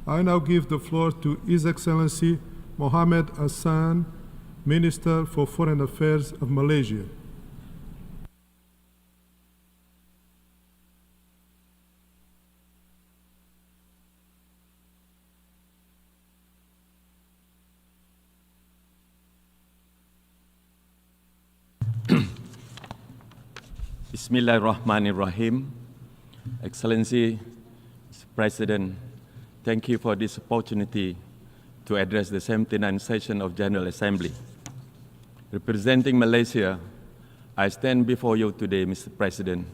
I now give the floor to His Excellency Mohamad Hasan, Minister for Foreign Affairs of Malaysia. Bismillahirrahmanirrahim. Excellency, Mr. President, thank you for this opportunity to address the 79th session of General Assembly. Representing Malaysia, I stand before you today, Mr. President,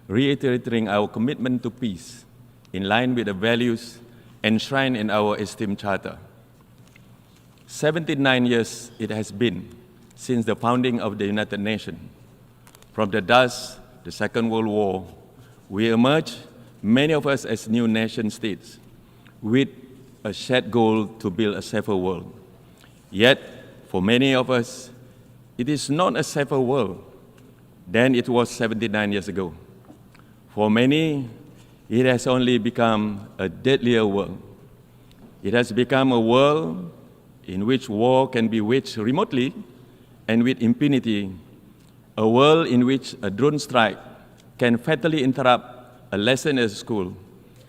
reiterating our commitment to peace in line with the values enshrined in our esteemed charter. 79 years it has been since the founding of the United Nations. From the dust, the Second World War, we emerged, many of us as new nation states, with a shared goal to build a safer world. Yet, for many of us, it is not a safer world than it was 79 years ago. For many, it has only become a deadlier world. It has become a world in which war can be waged remotely and with impunity, a world in which a drone strike can fatally interrupt a lesson at school,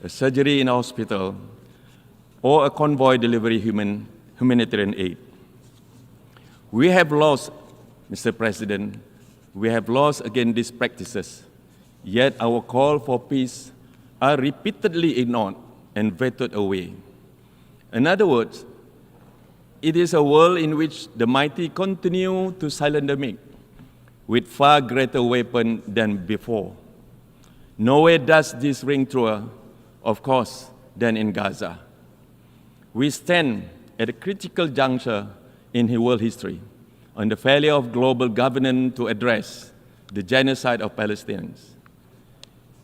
a surgery in a hospital, or a convoy delivery humanitarian aid. We have lost, Mr. President, we have lost again these practices, yet our call for peace are repeatedly ignored and vetoed away. In other words, it is a world in which the mighty continue to silence the meek, with far greater weapon than before. Nowhere does this ring truer, of course, than in Gaza. We stand at a critical juncture in world history on the failure of global governance to address the genocide of Palestinians.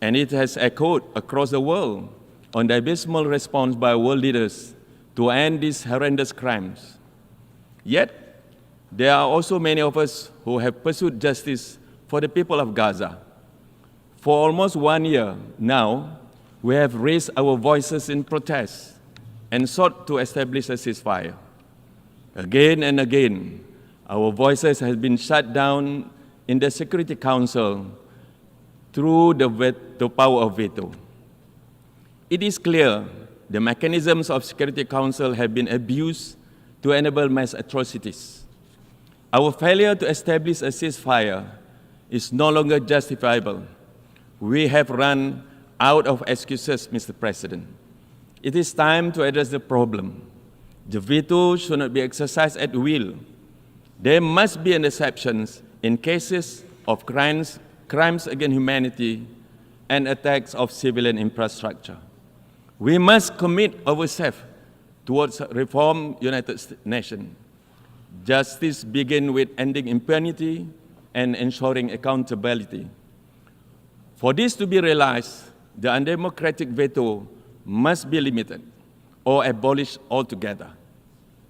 And it has echoed across the world on the abysmal response by world leaders to end these horrendous crimes. Yet, there are also many of us who have pursued justice for the people of Gaza. For almost 1 year now, we have raised our voices in protest and sought to establish a ceasefire. Again and again, our voices have been shut down in the Security Council through the power of veto. It is clear the mechanisms of Security Council have been abused to enable mass atrocities. Our failure to establish a ceasefire is no longer justifiable. We have run out of excuses, Mr. President. It is time to address the problem. The veto should not be exercised at will. There must be an exception in cases of crimes against humanity and attacks of civilian infrastructure. We must commit ourselves towards reform United Nations. Justice begins with ending impunity and ensuring accountability. For this to be realized, the undemocratic veto must be limited or abolished altogether.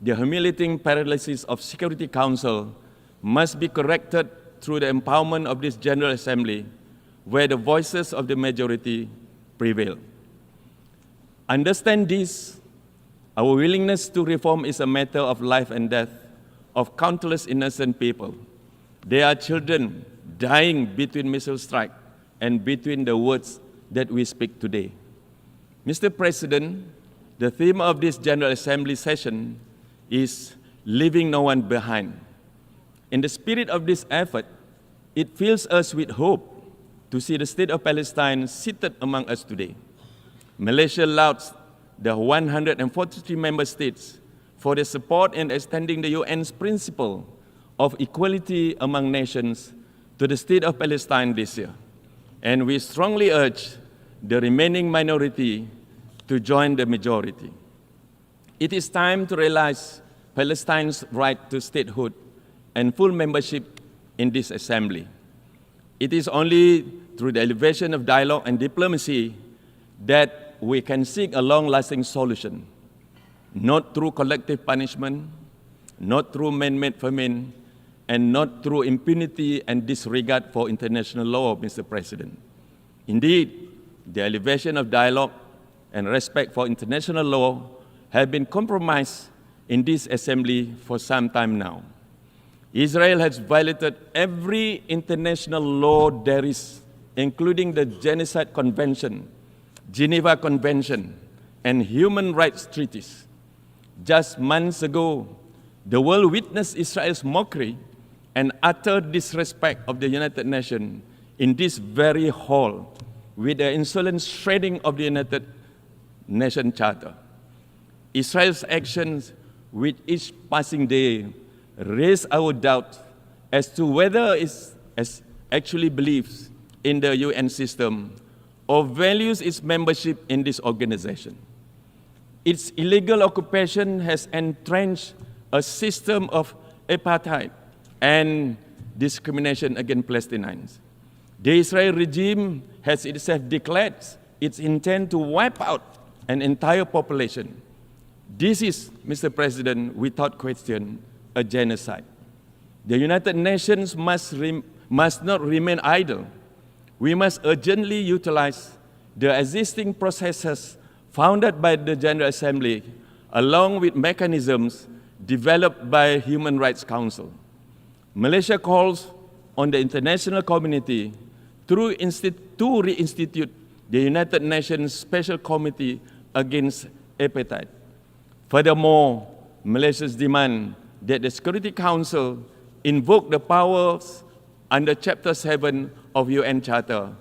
The humiliating paralysis of Security Council must be corrected through the empowerment of this General Assembly, where the voices of the majority prevail. Understand this, our willingness to reform is a matter of life and death of countless innocent people. There are children dying between missile strike and between the words that we speak today. Mr. President, the theme of this General Assembly session is leaving no one behind. In the spirit of this effort, it fills us with hope to see the state of Palestine seated among us today. Malaysia lauds the 143 member states for their support in extending the UN's principle of equality among nations to the state of Palestine this year. And we strongly urge the remaining minority to join the majority. It is time to realize Palestine's right to statehood and full membership in this assembly. It is only through the elevation of dialogue and diplomacy that we can seek a long-lasting solution, not through collective punishment, not through man-made famine, and not through impunity and disregard for international law, Mr. President. Indeed, the elevation of dialogue and respect for international law have been compromised in this assembly for some time now. Israel has violated every international law there is, including the Genocide Convention, Geneva Convention, and human rights treaties. Just months ago, the world witnessed Israel's mockery and utter disrespect of the United Nations in this very hall with the insolent shredding of the United Nations Charter. Israel's actions with each passing day raise our doubt as to whether it actually believes in the UN system or values its membership in this organization. Its illegal occupation has entrenched a system of apartheid and discrimination against Palestinians. The Israeli regime has itself declared its intent to wipe out an entire population. This is, Mr. President, without question, a genocide. The United Nations must not remain idle. We must urgently utilize the existing processes founded by the General Assembly, along with mechanisms developed by Human Rights Council. Malaysia calls on the international community to reinstitute the United Nations Special Committee against Apartheid. Furthermore, Malaysia's demand that the Security Council invoke the powers under Chapter 7 of UN Charter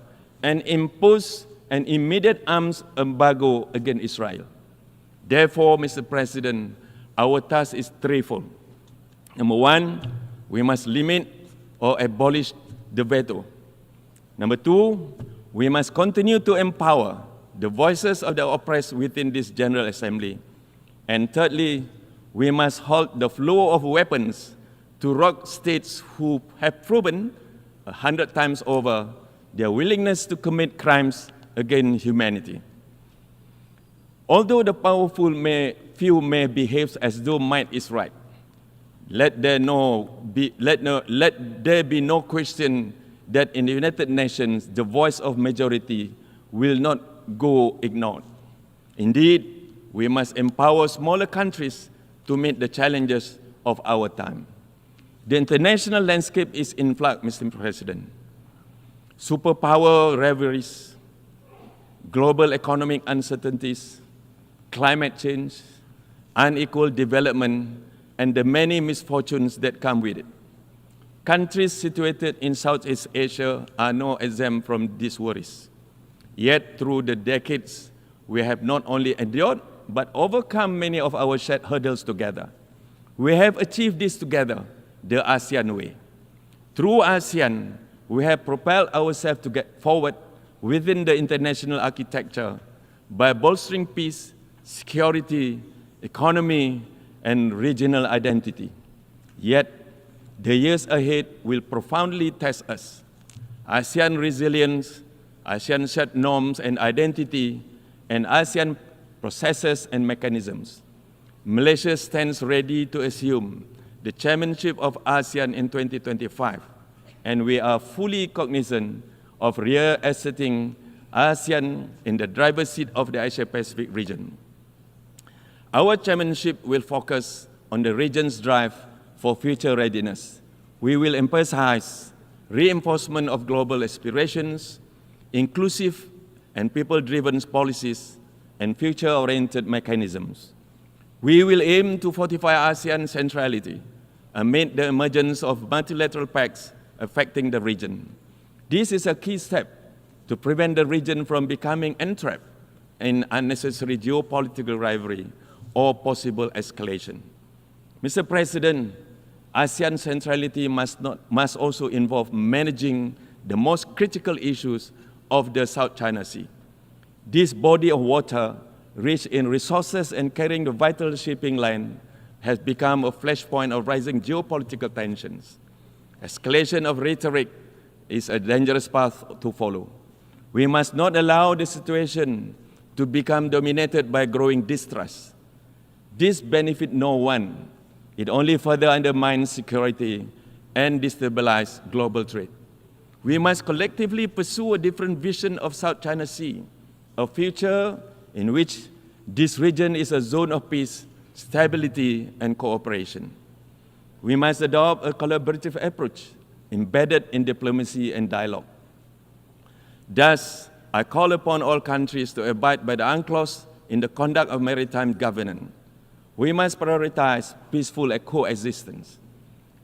and impose an immediate arms embargo against Israel. Therefore, Mr. President, our task is threefold. Number one, we must limit or abolish the veto. Number two, we must continue to empower the voices of the oppressed within this General Assembly. And thirdly, we must halt the flow of weapons to rogue states who have proven 100 times over their willingness to commit crimes against humanity. Although the powerful few may behave as though might is right, let there be no question that in the United Nations, the voice of majority will not go ignored. Indeed, we must empower smaller countries to meet the challenges of our time. The international landscape is in flux, Mr. President. Superpower rivalries, global economic uncertainties, climate change, unequal development, and the many misfortunes that come with it. Countries situated in Southeast Asia are no exempt from these worries. Yet, through the decades, we have not only endured, but overcome many of our shared hurdles together. We have achieved this together, the ASEAN way. Through ASEAN, we have propelled ourselves to get forward within the international architecture by bolstering peace, security, economy, and regional identity. Yet, the years ahead will profoundly test us. ASEAN resilience, ASEAN shared norms and identity, and ASEAN processes and mechanisms. Malaysia stands ready to assume the chairmanship of ASEAN in 2025, and we are fully cognizant of reasserting ASEAN in the driver's seat of the Asia-Pacific region. Our chairmanship will focus on the region's drive for future readiness. We will emphasize reinforcement of global aspirations, inclusive and people-driven policies, and future-oriented mechanisms. We will aim to fortify ASEAN centrality amid the emergence of multilateral pacts affecting the region. This is a key step to prevent the region from becoming entrapped in unnecessary geopolitical rivalry or possible escalation. Mr. President, ASEAN centrality must also involve managing the most critical issues of the South China Sea. This body of water, rich in resources and carrying the vital shipping line, has become a flashpoint of rising geopolitical tensions. Escalation of rhetoric is a dangerous path to follow. We must not allow the situation to become dominated by growing distrust. This benefits no one. It only further undermines security and destabilizes global trade. We must collectively pursue a different vision of South China Sea, a future in which this region is a zone of peace, stability, and cooperation. We must adopt a collaborative approach embedded in diplomacy and dialogue. Thus, I call upon all countries to abide by the UNCLOS in the conduct of maritime governance. We must prioritize peaceful coexistence.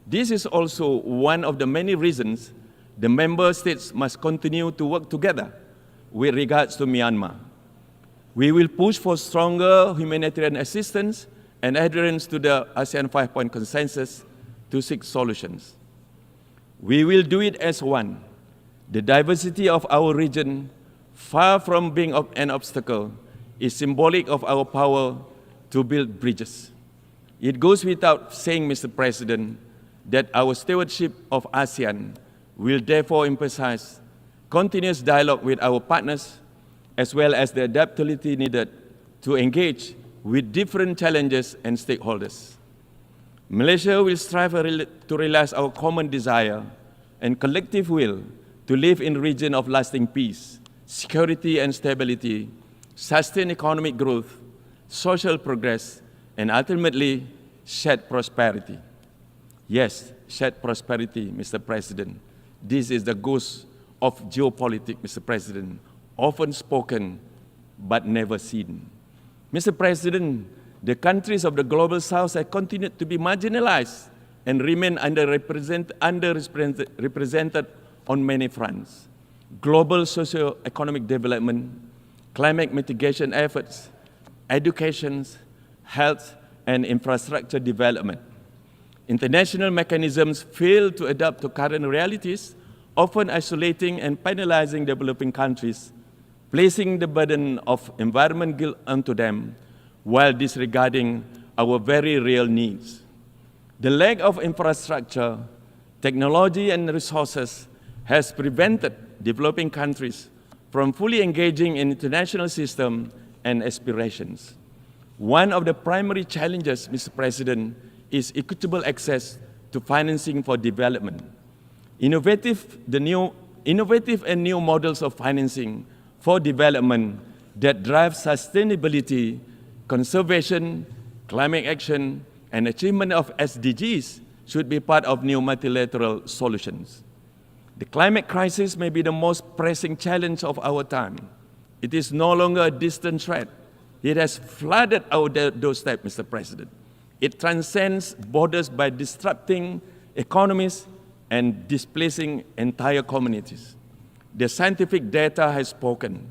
This is also one of the many reasons the member states must continue to work together with regards to Myanmar. We will push for stronger humanitarian assistance and adherence to the ASEAN 5-point consensus to seek solutions. We will do it as one. The diversity of our region, far from being an obstacle, is symbolic of our power to build bridges. It goes without saying, Mr. President, that our stewardship of ASEAN will therefore emphasize continuous dialogue with our partners, as well as the adaptability needed to engage with different challenges and stakeholders. Malaysia will strive to realize our common desire and collective will to live in a region of lasting peace, security and stability, sustain economic growth, social progress, and ultimately shared prosperity. Yes, shared prosperity, Mr. President. This is the ghost of geopolitics, Mr. President, often spoken but never seen. Mr. President, the countries of the Global South have continued to be marginalized and remain underrepresented on many fronts. Global socio-economic development, climate mitigation efforts, education, health, and infrastructure development. International mechanisms fail to adapt to current realities, often isolating and penalizing developing countries, placing the burden of environment guilt onto them while disregarding our very real needs. The lack of infrastructure, technology, and resources has prevented developing countries from fully engaging in international system and aspirations. One of the primary challenges, Mr. President, is equitable access to financing for development. Innovative and new models of financing for development that drive sustainability, conservation, climate action, and achievement of SDGs should be part of new multilateral solutions. The climate crisis may be the most pressing challenge of our time. It is no longer a distant threat. It has flooded our doorstep, Mr. President. It transcends borders by disrupting economies and displacing entire communities. The scientific data has spoken.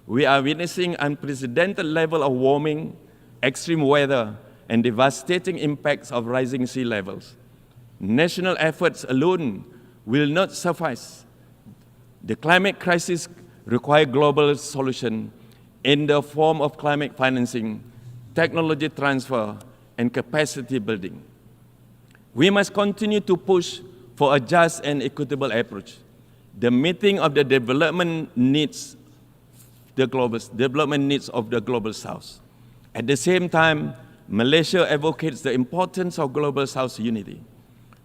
We are witnessing unprecedented level of warming, extreme weather, and devastating impacts of rising sea levels. National efforts alone will not suffice. The climate crisis requires global solution in the form of climate financing, technology transfer, and capacity building. We must continue to push for a just and equitable approach, the meeting of the development needs of the Global South. At the same time, Malaysia advocates the importance of Global South unity.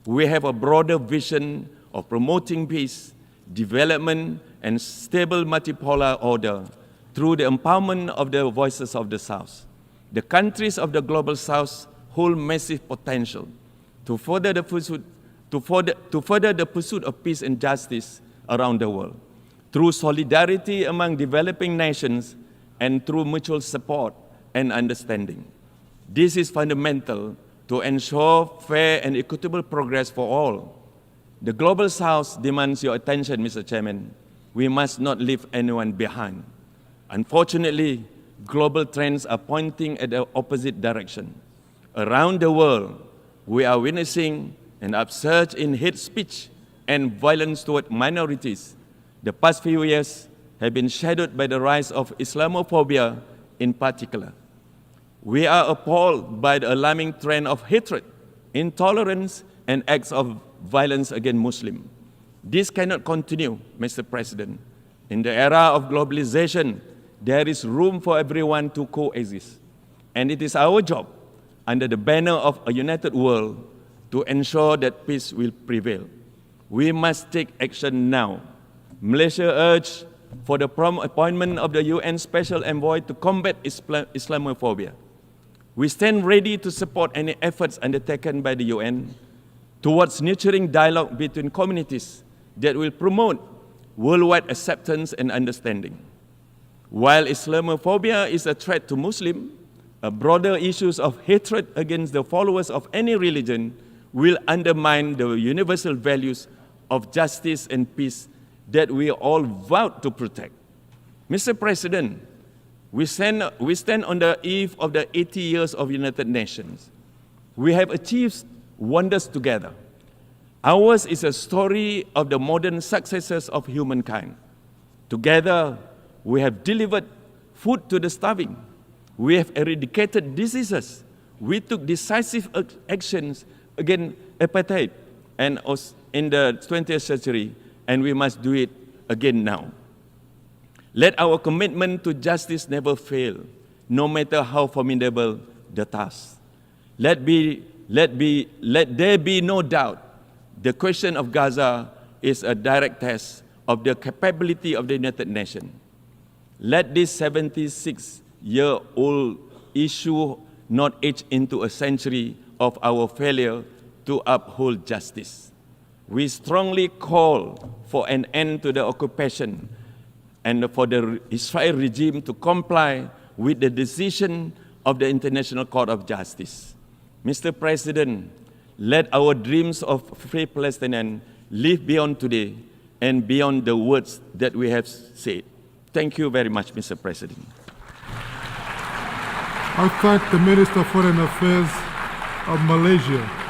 We have a broader vision of promoting peace, development, and stable multipolar order through the empowerment of the voices of the South. The countries of the Global South hold massive potential to further the pursuit of peace and justice around the world, through solidarity among developing nations and through mutual support and understanding. This is fundamental to ensure fair and equitable progress for all. The Global South demands your attention, Mr. Chairman. We must not leave anyone behind. Unfortunately, global trends are pointing at the opposite direction. Around the world, we are witnessing an upsurge in hate speech and violence toward minorities. The past few years have been shadowed by the rise of Islamophobia in particular. We are appalled by the alarming trend of hatred, intolerance, and acts of violence against Muslims. This cannot continue, Mr. President. In the era of globalization, there is room for everyone to coexist. And it is our job, under the banner of a united world, to ensure that peace will prevail. We must take action now. Malaysia urges for the prompt appointment of the UN Special Envoy to combat Islamophobia. We stand ready to support any efforts undertaken by the UN towards nurturing dialogue between communities that will promote worldwide acceptance and understanding. While Islamophobia is a threat to Muslims, broader issues of hatred against the followers of any religion will undermine the universal values of justice and peace that we all vowed to protect. Mr. President, we stand on the eve of the 80 years of United Nations. We have achieved wonders together. Ours is a story of the modern successes of humankind. Together, we have delivered food to the starving. We have eradicated diseases. We took decisive actions against apartheid and in the 20th century, and we must do it again now. Let our commitment to justice never fail, no matter how formidable the task. Let there be no doubt the question of Gaza is a direct test of the capability of the United Nations. Let this 76-year-old issue not age into a century of our failure to uphold justice. We strongly call for an end to the occupation and for the Israel regime to comply with the decision of the International Court of Justice. Mr. President, let our dreams of free Palestinians live beyond today and beyond the words that we have said. Thank you very much, Mr. President. I thank the Minister of Foreign Affairs of Malaysia.